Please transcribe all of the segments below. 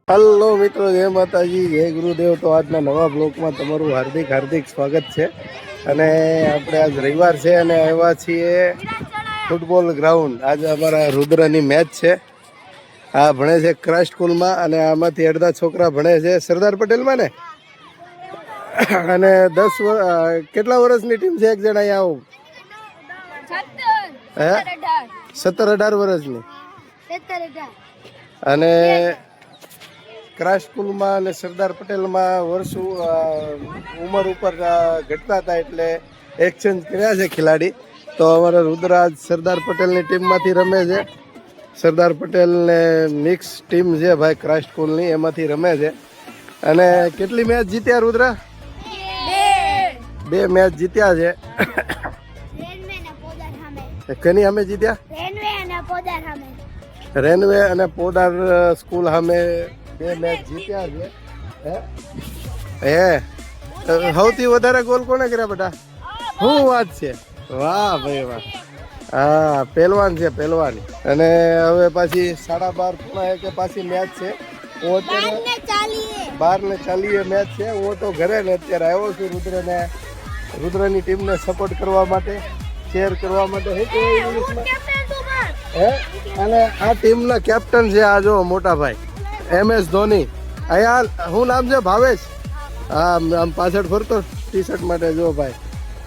Hello મિત્રો, જય માતાજી, જય ગુરુદેવ। તો આજના નવા બ્લોગમાં તમારું હાર્દિક હાર્દિક સ્વાગત છે। અને આપણે આજ રવિવાર છે અને આવ્યા છીએ ફૂટબોલ ગ્રાઉન્ડ। આજે અમારા રુદ્રની મેચ છે। આ ભણે છે ક્રાઇસ્ટ સ્કૂલમાં અને આમાંથી અડધા છોકરા ભણે છે સરદાર પટેલમાં ને। અને 10 કેટલા વર્ષની ટીમ છે? એક જણ અહીંયા આવું, હે 17-18 વર્ષની। અને ક્રાઇસ્ટ સ્કૂલમાં અને સરદાર પટેલમાં વર્ષો ઉંમર ઉપર ઘટતા હતા એટલે એક્સચેન્જ કર્યા છે ખેલાડી। તો અમારા રુદ્રાજ સરદાર પટેલની ટીમમાંથી રમે છે। સરદાર પટેલને મિક્સ ટીમ છે ભાઈ ક્રાઇસ્ટ સ્કૂલની, એમાંથી રમે છે। અને કેટલી મેચ જીત્યા રુદ્રા? 2 મેચ જીત્યા છે। કેની સામે જીત્યા? રેનવે અને પોદાર સ્કૂલ સામે 2 મેચ જીત્યા છે। હે સૌથી વધારે ગોલ કોને કર્યા બેટા? શું વાત છે, વાહ ભાઈ વાહ। હા, પહેલવાન છે પહેલવાન। અને હવે પાછી 12:30 પાછી મેચ છે। હું અત્યારે 12:40 મેચ છે। હું તો ઘરે ને અત્યારે આવ્યો છું રુદ્રની ટીમને સપોર્ટ કરવા માટે, શેર કરવા માટે। હે, અને આ ટીમના કેપ્ટન છે આ જો મોટા ભાઈ MS ધોની। અહીંયા શું નામ છે? ભાવેશ। હા, આમ પાછળ ફરતો ટી-શર્ટ માટે જો ભાઈ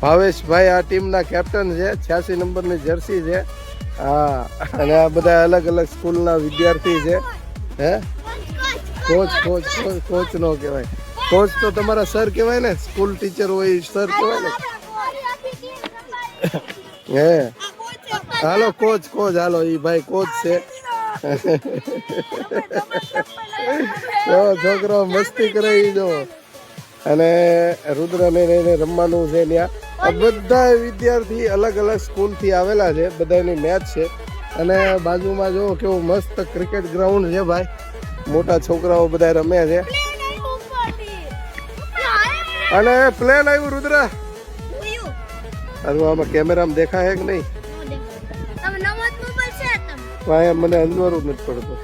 ભાવેશ ભાઈ આ ટીમના કેપ્ટન છે। 86 નંબરની જર્સી છે। હા, અને આ બધા અલગ અલગ સ્કૂલના વિદ્યાર્થી છે। હે, કોચ નો કહેવાય, કોચ તો તમારા સર કહેવાય ને, સ્કૂલ ટીચર હોય સર કહેવાય ને। હે, હાલો કોચ હાલો, ઈ ભાઈ કોચ છે। છોકરો મસ્તી કરે ઈ જો। અને રુદ્રને રમવાનું છે ત્યાં। બધા વિદ્યાર્થી અલગ અલગ સ્કૂલથી આવેલા છે, બધાની મેચ છે। અને બાજુમાં જો કેવું મસ્ત ક્રિકેટ ગ્રાઉન્ડ છે ભાઈ, મોટા છોકરાઓ બધા રમે છે। અને પ્લેન આવ્યું રુદ્રા, આમાં કેમેરામાં દેખાય કે નહીં? મને અંદરું નથી પડતું।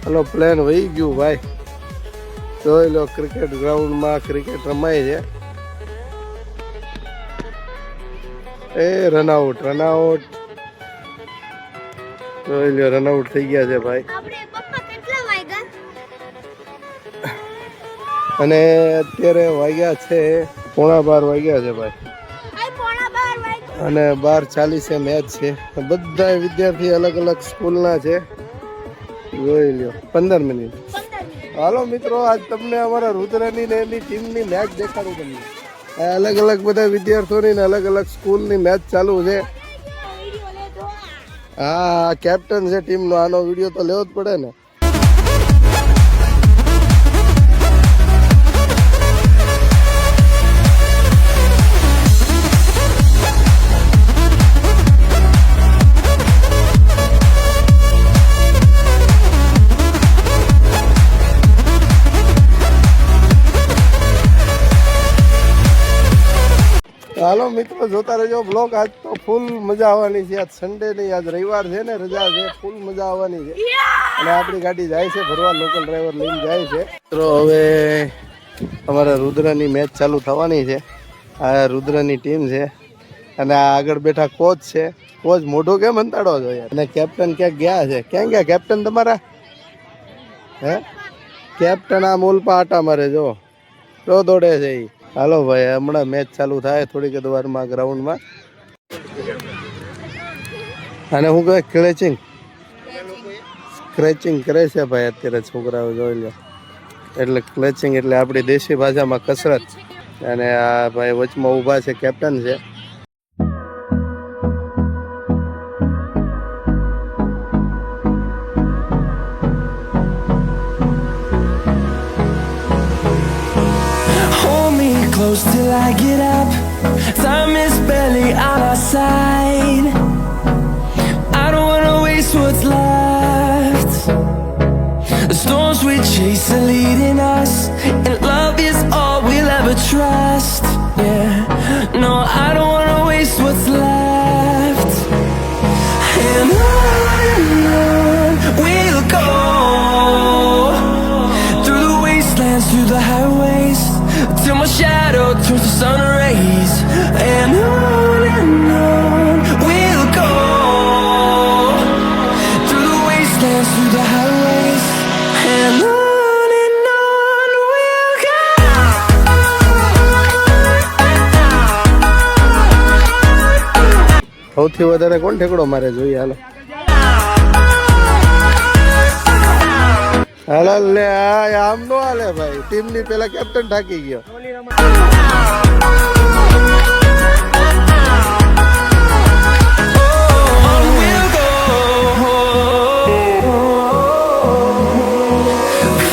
હલો, પ્લેન વહી ગયું ભાઈ, જોઈ લો। ક્રિકેટ ગ્રાઉન્ડમાં ક્રિકેટ રમાય છે। એ રનઆઉટ જોઈ લો, રનઆઉટ થઈ ગયા છે ભાઈ। અને અત્યારે વાગ્યા છે 11:15 વાગ્યા છે ભાઈ, અને 12:40 મેચ છે। બધા વિદ્યાર્થી અલગ અલગ સ્કૂલના છે, જોઈ લ્યો। 15 મિનિટ। હાલો મિત્રો, આજ તમને અમારા રુદ્રની ને એની ટીમની મેચ દેખાડું તમને। અલગ અલગ બધા વિદ્યાર્થીઓની ને અલગ અલગ સ્કૂલની મેચ ચાલુ છે। હા, કેપ્ટન છે ટીમનો, આનો વિડીયો તો લેવો જ પડે ને। હાલો મિત્રો, જોતા રહેજો બ્લોગ। આજ તો ફૂલ મજા આવવાની છે। આજ સન્ડે નહીં, આજ રવિવાર છે ને, રજા છે, ફૂલ મજા આવવાની છે। અને આપણી ગાડી જાય છે ભરવા, લોકલ ડ્રાઈવર લઈને જાય છે। મિત્રો હવે અમારા રુદ્રની મેચ ચાલુ થવાની છે। આ રુદ્રની ટીમ છે અને આ આગળ બેઠા કોચ છે। કોચ મોઢું કેમ અંતાડો છો યાર? અને કેપ્ટન ક્યાંક ગયા છે? ક્યાં ગયા કેપ્ટન તમારા? હે, કેપ્ટન આ મોલપા આટા મારે જો દોડે છે એ। હાલો ભાઈ, હમણાં મેચ ચાલુ થાય થોડીક જ વારમાં ગ્રાઉન્ડમાં। અને હું કહે સ્ક્રેચિંગ કરે છે ભાઈ અત્યારે છોકરાઓ, જોઈ લો। એટલે ક્લેચિંગ એટલે આપણી દેશી ભાષામાં કસરત। અને આ ભાઈ વચમાં ઊભા છે, કેપ્ટન છે। Close till I get up, time is barely on our side. I don't wanna waste what's left. The storms we chase are leading us, and love is all we'll ever trust. Yeah, no, I don't wanna waste what's left. And on we'll go. till my shadow turns to sun rays. And on we'll go, through the wastelands, through the highways. And on we'll go. સૌથી વધારે કોણ ઠેકડો મારે જોઈએ? હાલો હાલો લે, આમ નો હાલે ભાઈ. Team ની પેલા કેપ્ટન થાકી ગયો. On we'll go,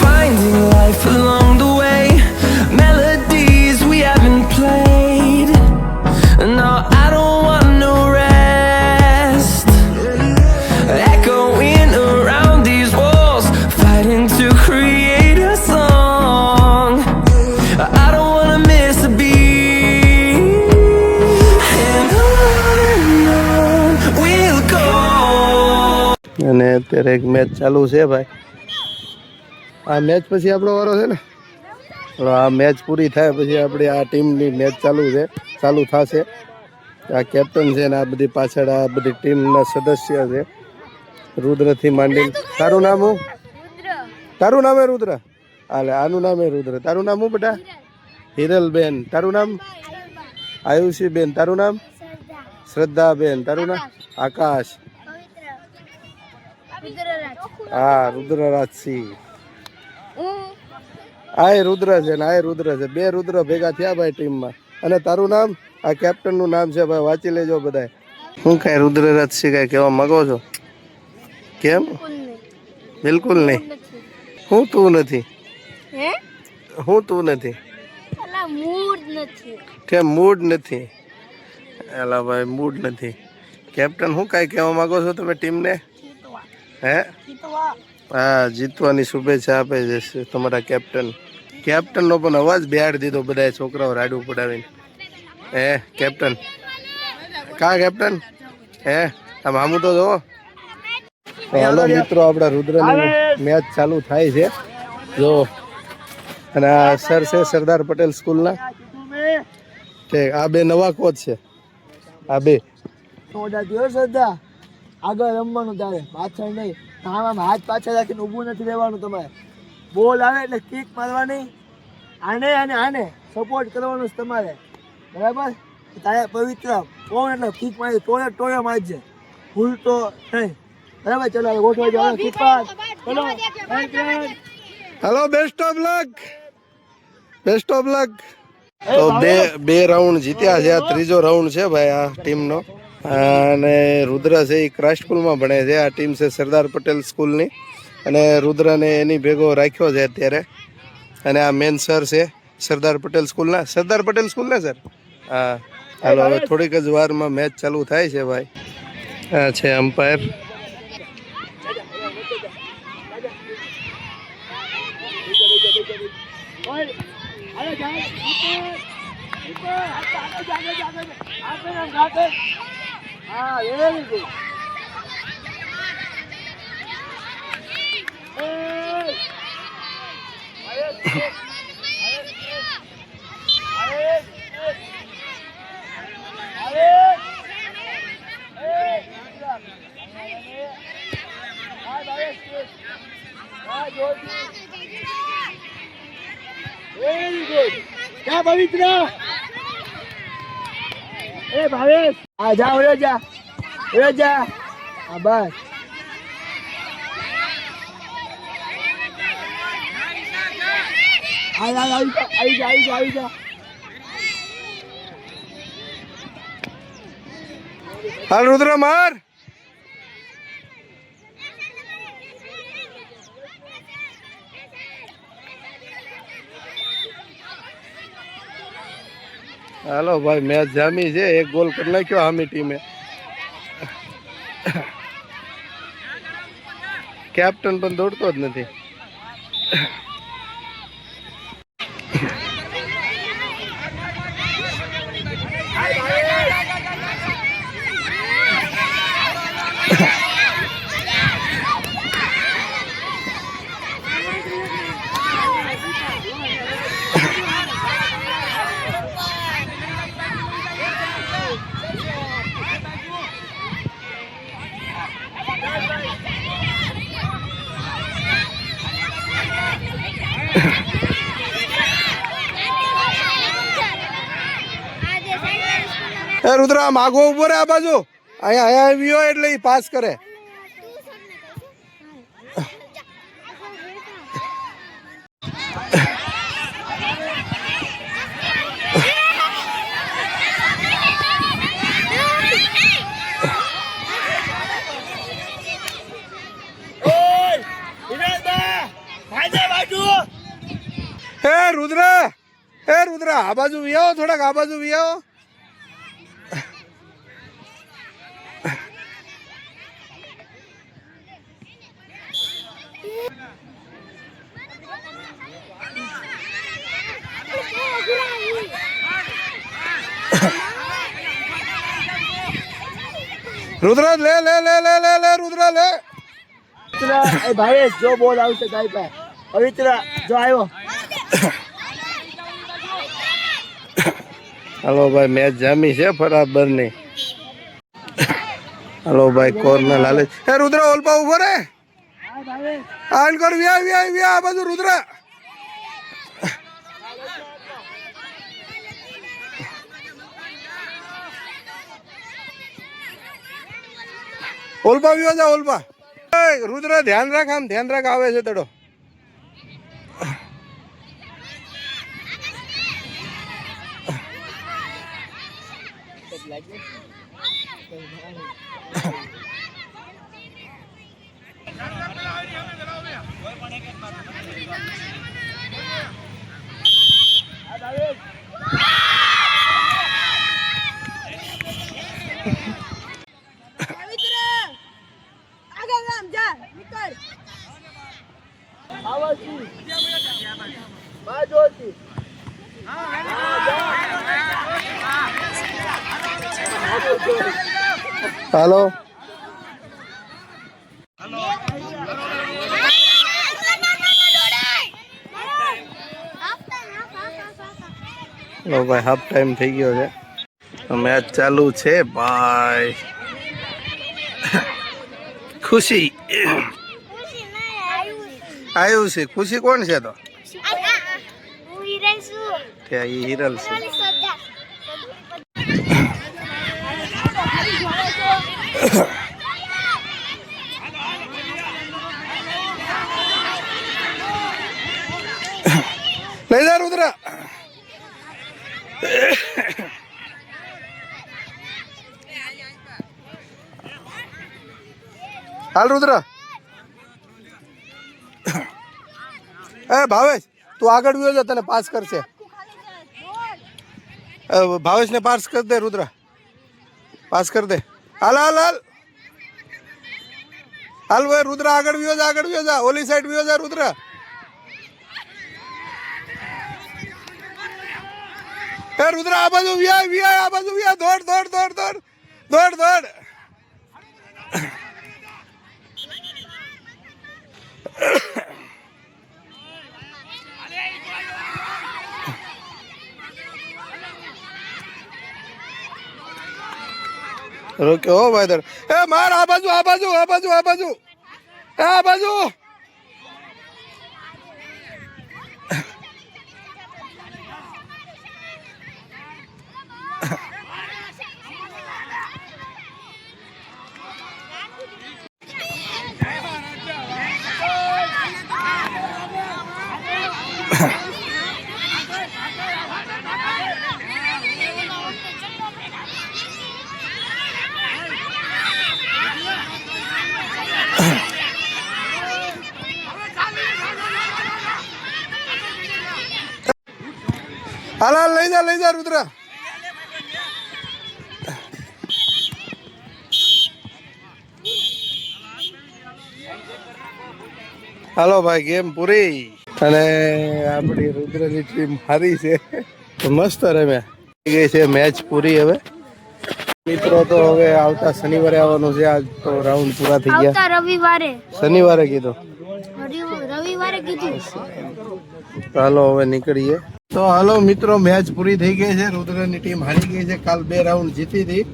finding life along the way, melodies we haven't played. No, I don't want no rest, echoing around these walls, fighting to create a song. I don't wanna miss a beat. And on we'll go. અને અત્યારે એક match ચાલુ છે ભાઈ. આ match પછી આપણો વારો છે ને. આ મેચ પૂરી થાય પછી આપણી આ ટીમની મેચ ચાલુ થશે. આ કેપ્ટન છે ને આ બધી પાછળ આ બધી ટીમના સદસ્ય છે. રુદ્રથી માંડીને. તારું નામ હું? તારું નામ હે રુદ્ર? હાલે, આનું નામ હે રુદ્ર. તારું નામ હું બેટા? હિરલબેન. તારું નામ? આયુષીબેન. તારું નામ? શ્રદ્ધાબેન. તારું નામ? આકાશ. હા, રુદ્રરાજસિંહ. આ રુદ્ર છે ને આ રુદ્ર છે. બે રુદ્ર ભેગા થયા ભાઈ ટીમમાં. અને તારું નામ? આ કેપ્ટન નું નામ છે ભાઈ, વાંચી લેજો બધાય. હું કઈ રુદ્રરાજસિંહ કઈ કહેવા માંગો છો? કેમ? બિલકુલ નહીં. હું તું નથી? હું તું નથી? કેમ મૂડ નથી? એલા ભાઈ મૂડ નથી. કેપ્ટન હું કઈ કહેવા માંગો છો તમે ટીમને? હે? હા, જીતવાની શુભેચ્છા આપે છે તમારા કેપ્ટન. કેપ્ટનનો પણ અવાજ બેહાડી દીધો બધા છોકરાઓ રાડું પડાવીને. હે કેપ્ટન? કા કેપ્ટન? હે આમ આમું તો જોવો. હાલો મિત્રો, આપણા રુદ્રની મેચ ચાલુ થાય છે જો. અને આ સર છે સરદાર પટેલ સ્કૂલના. ઠીક, આ બે નવા કોચ છે. આ બે આગળ રમવાનું તારે, પાછળ નહીં. આમાં હાથ પાછળ રાખીને ઊભું નથી રહેવાનું. તમારે બોલ આવે એટલે કિક મારવાની. આને અને આને સપોર્ટ કરવાનો છે તમારે, બરાબર? તારે પવિત્ર કોણ એટલે કિક મારી ટોળે મારજે, ભૂલતો નહીં, બરાબર? ચલો હવે ગોઠવાઈ જાઓ. કીપર ચલો. Hello, best of luck. Best of luck. તો બે રાઉન્ડ જીત્યા છે. આ ત્રીજો રાઉન્ડ છે ભાઈ આ ટીમનો. અને રુદ્ર છે એ ક્રાઇસ્ટ સ્કૂલમાં ભણે છે. આ ટીમ છે સરદાર પટેલ સ્કૂલની. અને રુદ્રને એની ભેગો રાખ્યો છે અત્યારે. અને આ મેન સર છે સરદાર પટેલ સ્કૂલના. સરદાર પટેલ સ્કૂલના સર? હા. હાલો, હવે થોડીક જ વારમાં મેચ ચાલુ થાય છે ભાઈ. આ છે અમ્પાયર. હા, વેરી ગુડ. Very good. ક્યાં પવિત્ર? એ ભાવેશ, આ જા, ઓયો જા, ઓયો જા. હા બસ. આવી જા. હાલ રુદ્ર માર. હાલો ભાઈ, મેચ જામી છે. એક ગોલ કરી નાખ્યો હામી ટીમે. કેપ્ટન પણ દોડતો જ નથી. એ રુદ્ર આમ આગો ઉભો રે આ બાજુ અહીંયા આવ્યો એટલે એ પાસ કરે હે રુદ્ર આ બાજુ વિયાવો થોડાક આ બાજુ વિયાવો રુદ્ર લે લે લે લે લે લે રુદ્ર લે એ ભાઈ જો બોલ આવશે તારી પાસે પવિત્ર જો આવ્યો હાલો ભાઈ મેચ જામી છે બરાબર ની હાલો ભાઈ કોર્નર હાલે હે રુદ્ર ઓલપા ઉભો રે આન કર વિયા વિયા વિયા આ બાજુ રુદ્ર ઓલપા વિયો જા ઓલપા રુદ્ર ધ્યાન રાખ આમ ધ્યાન રાખ આવે છે તડો હાલો લો ભાઈ હાફ ટાઈમ થઈ ગયો છે મેચ ચાલુ છે ભાઈ ખુશી આવ્યું છે ખુશી કોણ છે તો હિરલ છે લઈ જા રુદ્ર હાલ રુદ્ર એ ભાવેશ તું આગળ વ્યો જા તને પાસ કરશે ભાવેશ ને પાસ કર દે રુદ્ર પાસ કર દે હાલ હાલ હાલ હાલ ભાઈ રુદ્ર આગળ વ્યો જા ઓલી સાઈડ વ્યો જા રુદ્ર એ રુદ્ર આ બાજુ વિયા આ બાજુ વિયા દોડ દોડ દોડ દોડ દોડ દોડ રોકે ઓ ભાઈ દર એ માર આ બાજુ આ બાજુ આ બાજુ આ બાજુ આ બાજુ હાલ હાલ લઈ જા રુદ્ર હાલો ભાઈ ગેમ પૂરી અને આપણી રુદ્રની ટીમ હારી છે તો મસ્ત રમ્યા થઈ ગઈ છે મેચ પૂરી હવે મિત્રો તો હવે આવતા શનિવારે આવવાનું છે આજ તો રાઉન્ડ પૂરા થઈ ગયા રવિવારે શનિવારે કીધું રવિવારે કીધું હાલો હવે નીકળીએ તો હાલો મિત્રો મેચ પૂરી થઈ ગઈ છે રુદ્રની ટીમ હારી ગઈ છે કાલ 2 રાઉન્ડ જીતી હતી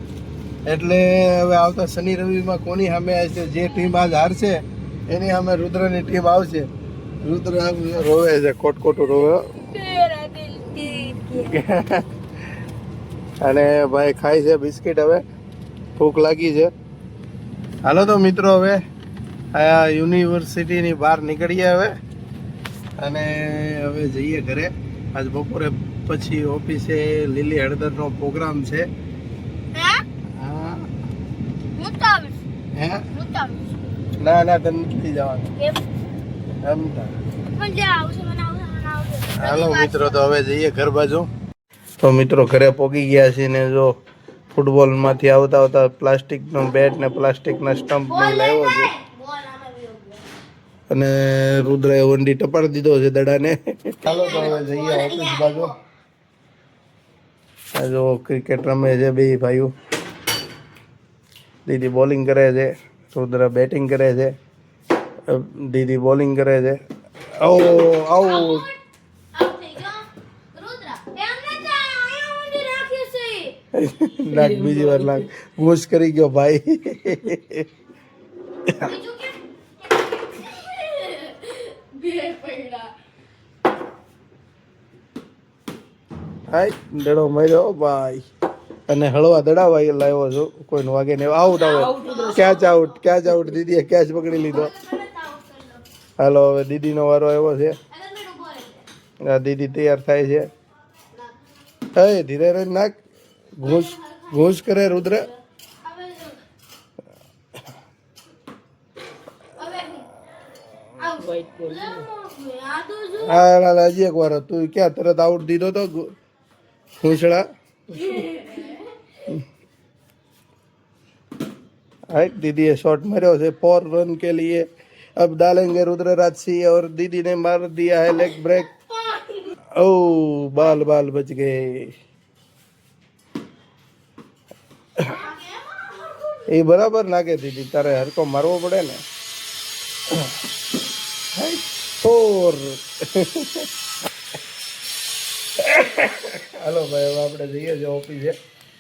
એટલે હવે આવતા શનિ રવિમાં કોની સામે આવશે જે ટીમ આજ હારશે એની સામે રુદ્રની ટીમ આવશે રુદ્ર રોવે છે કોટકોટું રોવે અને ભાઈ ખાય છે બિસ્કિટ. હવે ભૂખ લાગી છે. હાલો તો મિત્રો હવે આ યુનિવર્સિટીની બહાર નીકળીએ હવે, અને હવે જઈએ ઘરે. આજ બપોરે પછી ઓફિસે લીલી હળદરનો પ્રોગ્રામ છે. હા હે ના ના તને નથી જવાનું એમ તા. હાલો મિત્રો તો હવે જઈએ ઘર બાજુ. તો મિત્રો ઘરે પોગી ગયા છીએ ને જો ફૂટબોલમાંથી આવતા આવતા પ્લાસ્ટિકનો બેટ ને પ્લાસ્ટિકના સ્ટમ્પ ને લાવ્યો છે. અને રુદ્રએ વંડી ટપાડી દીધો છે દડાને. ચાલો તો હવે જઈએ ઓફિસ બાજુ. આ જો ક્રિકેટ રમે છે બે ભાઈઓ. દીદી બોલિંગ કરે છે, રુદ્ર બેટિંગ કરે છે, દીદી બોલિંગ કરે છે. આઉટ. નાક બીજી વાર નાક ઘૂસ કરી ગયો ભાઈ. હાય દડો માર્યો ભાઈ. અને હળવા દડા લાવ્યો છું, કોઈનો વાગે નહીં. આઉટ આવે. Catch out, catch out. દીદીએ કેચ પકડી લીધો. હાલો હવે દીદીનો વારો આવ્યો છે. આ દીદી તૈયાર થાય છે. હે ધીરે ધીરે નાખ. ઘૂસ ઘૂસ કરે રુદ્ર. હા હજી એક વાર. તું ક્યાં તરત આઉટ દીધો તો ઘૂસડા. दीदी ने शॉट मारो है 4 रन के लिए. अब डालेंगे रुद्रराज सिंह और दीदी ने मार दिया है लेग ब्रेक. ओ बाल बाल बच गए. ये बराबर नागे दीदी तारे हर को मारવો પડે ને. 4. હાલો ભાઈ હવે આપણે જઈએ છીએ ઓફિસે.